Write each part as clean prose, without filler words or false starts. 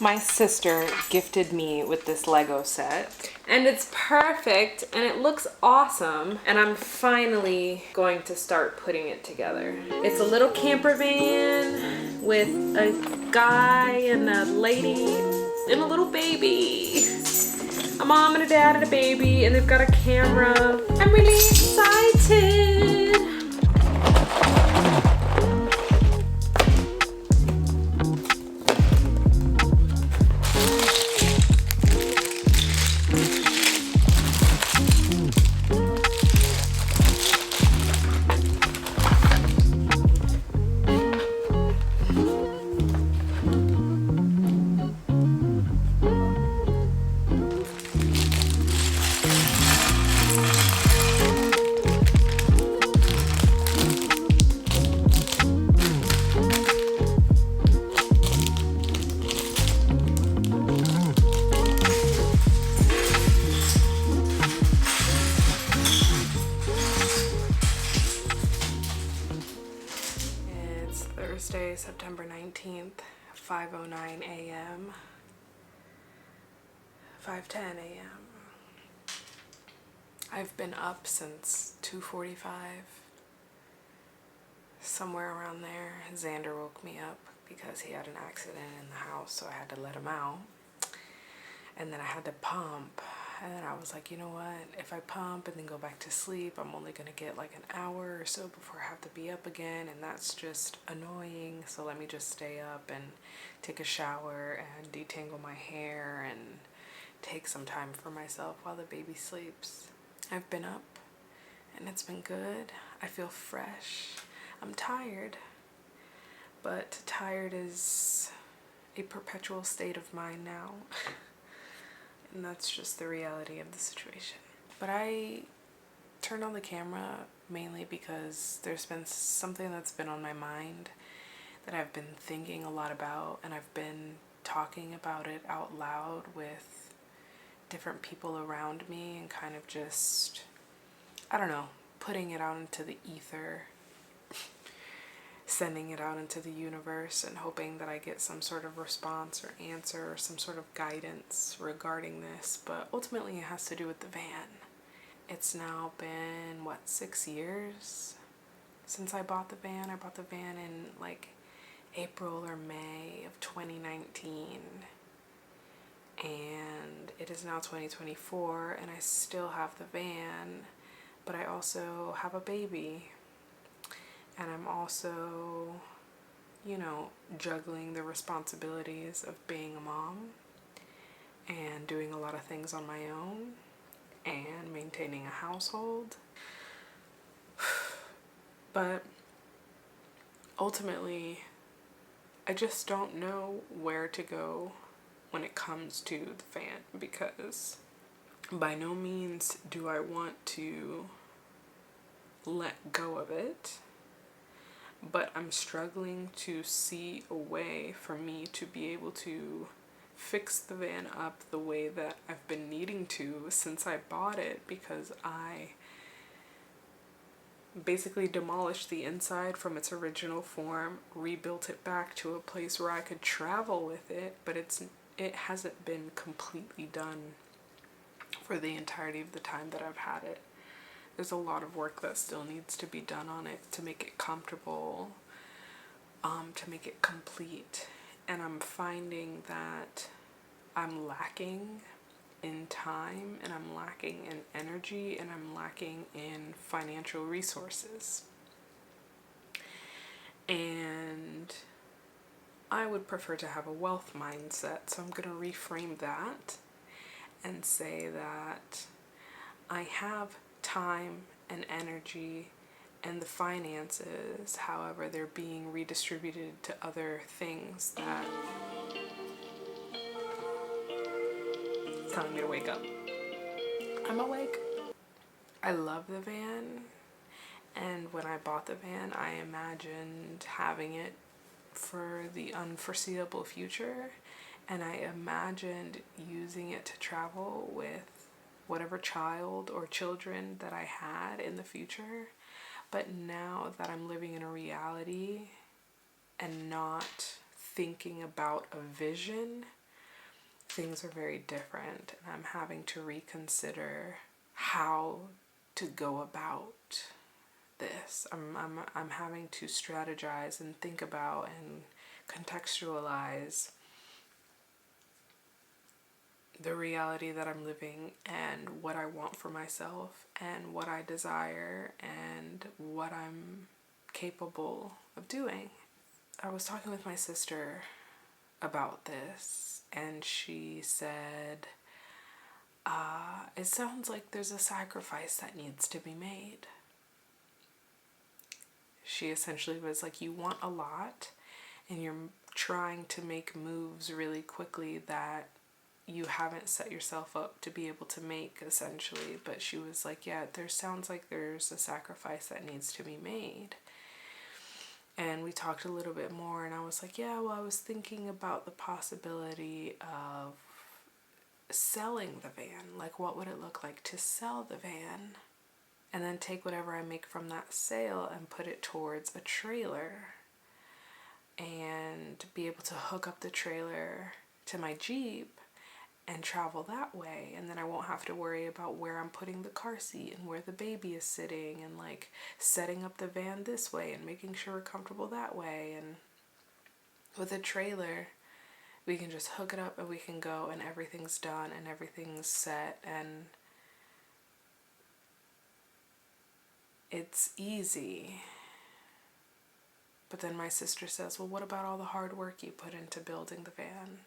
My sister gifted me with this Lego set, and it's perfect and it looks awesome, and I'm finally going to start putting it together. It's a little camper van with a guy and a lady and a little baby. A mom and a dad and a baby, and they've got a camera. I'm really excited. Thursday, September 19th, 5:09 a.m., 5:10 a.m. I've been up since 2:45, somewhere around there. Xander woke me up because he had an accident in the house, so I had to let him out. And then I had to pump. And then I was like, you know what? If I pump and then go back to sleep, I'm only going to get like an hour or so before I have to be up again. And that's just annoying. So let me just stay up and take a shower and detangle my hair and take some time for myself while the baby sleeps. I've been up and it's been good. I feel fresh. I'm tired. But tired is a perpetual state of mind now. And that's just the reality of the situation. But I turned on the camera mainly because there's been something that's been on my mind that I've been thinking a lot about, and I've been talking about it out loud with different people around me and kind of just, I don't know, putting it out into the ether, sending it out into the universe and hoping that I get some sort of response or answer or some sort of guidance regarding this. But ultimately it has to do with the van. It's now been, 6 years since I bought the van. I bought the van in like April or May of 2019. And it is now 2024 and I still have the van, but I also have a baby. And I'm also, juggling the responsibilities of being a mom and doing a lot of things on my own and maintaining a household. But ultimately, I just don't know where to go when it comes to the fan, because by no means do I want to let go of it. But I'm struggling to see a way for me to be able to fix the van up the way that I've been needing to since I bought it, because I basically demolished the inside from its original form, rebuilt it back to a place where I could travel with it, but it hasn't been completely done for the entirety of the time that I've had it. There's a lot of work that still needs to be done on it to make it comfortable, to make it complete. And I'm finding that I'm lacking in time, and I'm lacking in energy, and I'm lacking in financial resources. And I would prefer to have a wealth mindset, so I'm going to reframe that and say that I have time and energy and the finances, however they're being redistributed to other things that telling me to wake up. I'm awake. I love the van, and when I bought the van I imagined having it for the unforeseeable future, and I imagined using it to travel with whatever child or children that I had in the future. But now that I'm living in a reality and not thinking about a vision, things are very different, and I'm having to reconsider how to go about this. I'm having to strategize and think about and contextualize the reality that I'm living and what I want for myself and what I desire and what I'm capable of doing. I was talking with my sister about this, and she said, it sounds like there's a sacrifice that needs to be made. She essentially was like, you want a lot and you're trying to make moves really quickly that you haven't set yourself up to be able to make, essentially. But she was like, yeah, there sounds like there's a sacrifice that needs to be made. And we talked a little bit more, and I was like, yeah, well, I was thinking about the possibility of selling the van. Like, what would it look like to sell the van and then take whatever I make from that sale and put it towards a trailer and be able to hook up the trailer to my Jeep and travel that way, and then I won't have to worry about where I'm putting the car seat and where the baby is sitting, and like setting up the van this way and making sure we're comfortable that way. And with a trailer, we can just hook it up and we can go, and everything's done and everything's set, and it's easy. But then my sister says, well, what about all the hard work you put into building the van?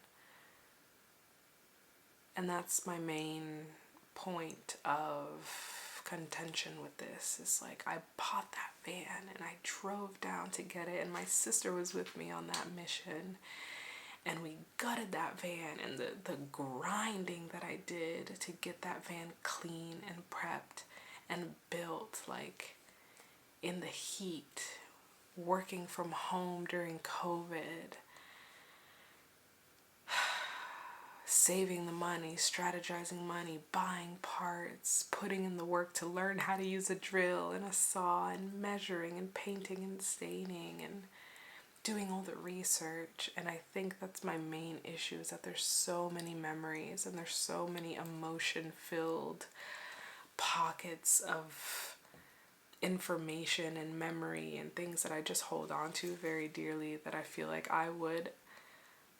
And that's my main point of contention with this. Is like, I bought that van and I drove down to get it, and my sister was with me on that mission, and we gutted that van, and the grinding that I did to get that van clean and prepped and built, like in the heat, working from home during COVID, saving the money, strategizing money, buying parts, putting in the work to learn how to use a drill and a saw, and measuring and painting and staining and doing all the research. And I think that's my main issue, is that there's so many memories and there's so many emotion-filled pockets of information and memory and things that I just hold on to very dearly, that I feel like I would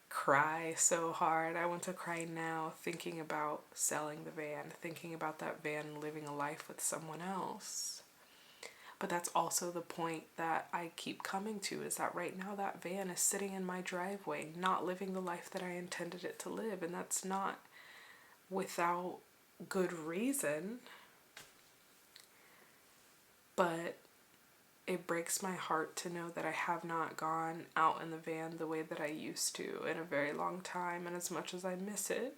cry so hard. I want to cry now thinking about selling the van, thinking about that van living a life with someone else. But that's also the point that I keep coming to, is that right now that van is sitting in my driveway, not living the life that I intended it to live. And that's not without good reason. But it breaks my heart to know that I have not gone out in the van the way that I used to in a very long time. And as much as I miss it,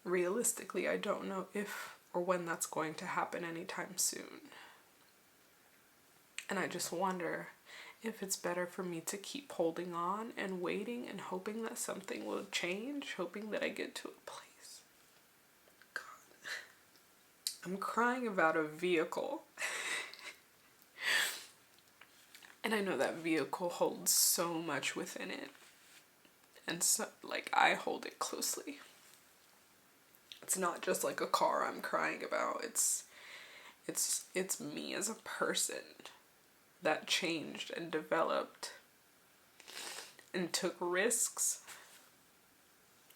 realistically, I don't know if or when that's going to happen anytime soon. And I just wonder if it's better for me to keep holding on and waiting and hoping that something will change, hoping that I get to a place. God. I'm crying about a vehicle. And I know that vehicle holds so much within it. And so, like, I hold it closely. It's not just like a car I'm crying about. It's me as a person that changed and developed and took risks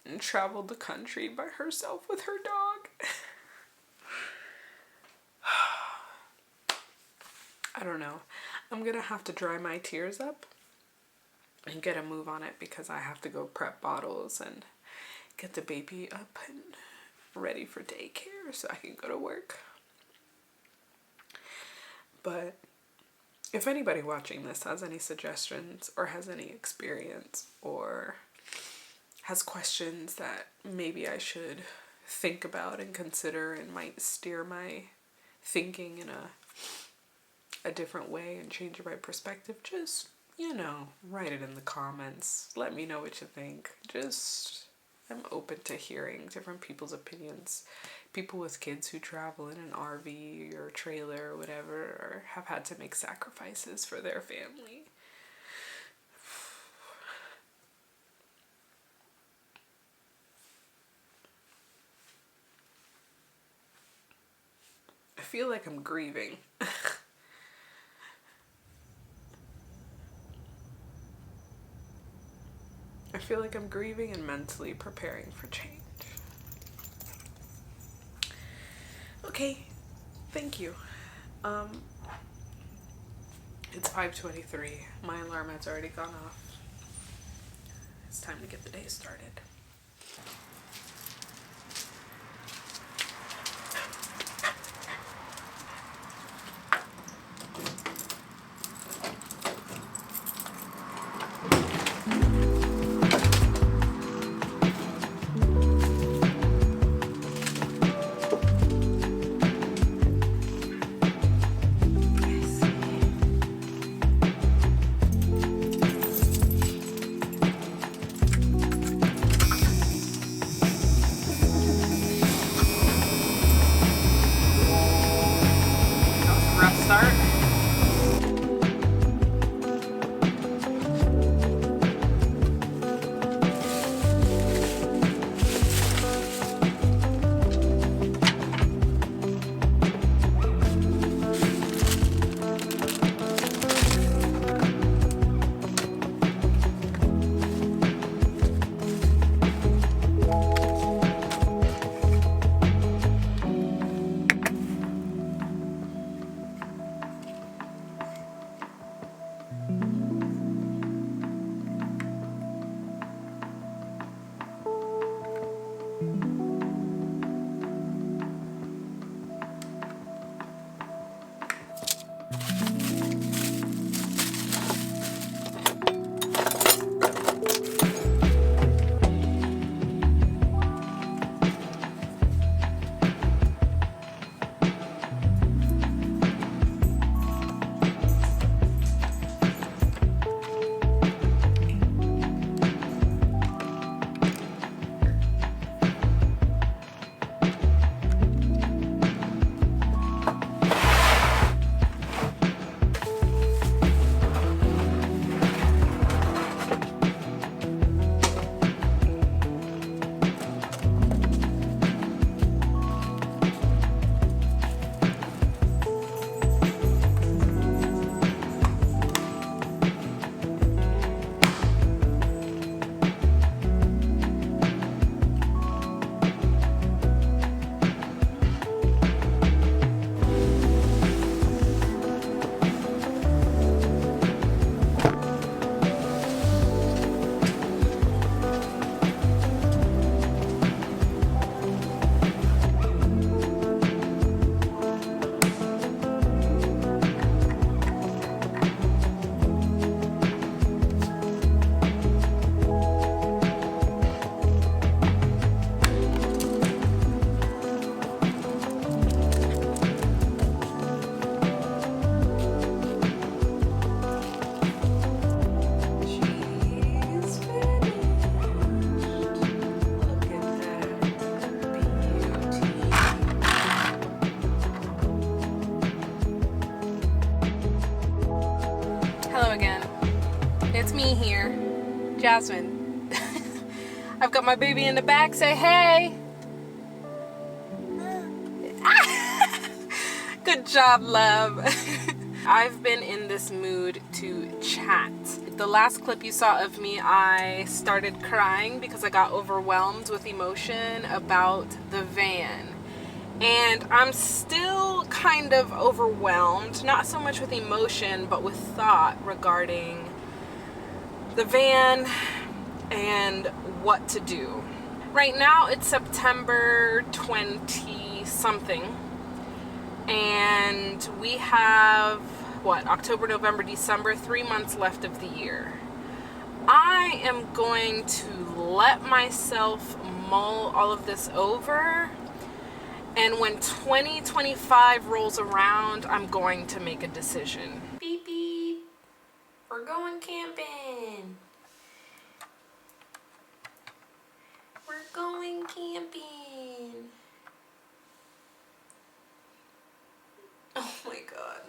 and traveled the country by herself with her dog. I don't know. I'm gonna have to dry my tears up and get a move on it, because I have to go prep bottles and get the baby up and ready for daycare so I can go to work. But if anybody watching this has any suggestions or has any experience or has questions that maybe I should think about and consider and might steer my thinking in a different way and change my perspective, just, write it in the comments. Let me know what you think. I'm open to hearing different people's opinions. People with kids who travel in an RV or trailer or whatever, or have had to make sacrifices for their family. feel like I'm grieving. I feel like I'm grieving and mentally preparing for change. Okay, thank you. It's 5:23. My alarm has already gone off. It's time to get the day started. Start. Hello again. It's me here, Jasmine. I've got my baby in the back. Say hey. Good job, love. I've been in this mood to chat. The last clip you saw of me, I started crying because I got overwhelmed with emotion about the van. And I'm still kind of overwhelmed, not so much with emotion, but with thought regarding the van and what to do. Right now it's September 20 something, and we have, October, November, December, 3 months left of the year. I am going to let myself mull all of this over. And when 2025 rolls around, I'm going to make a decision. Beep beep. We're going camping. We're going camping. Oh my God.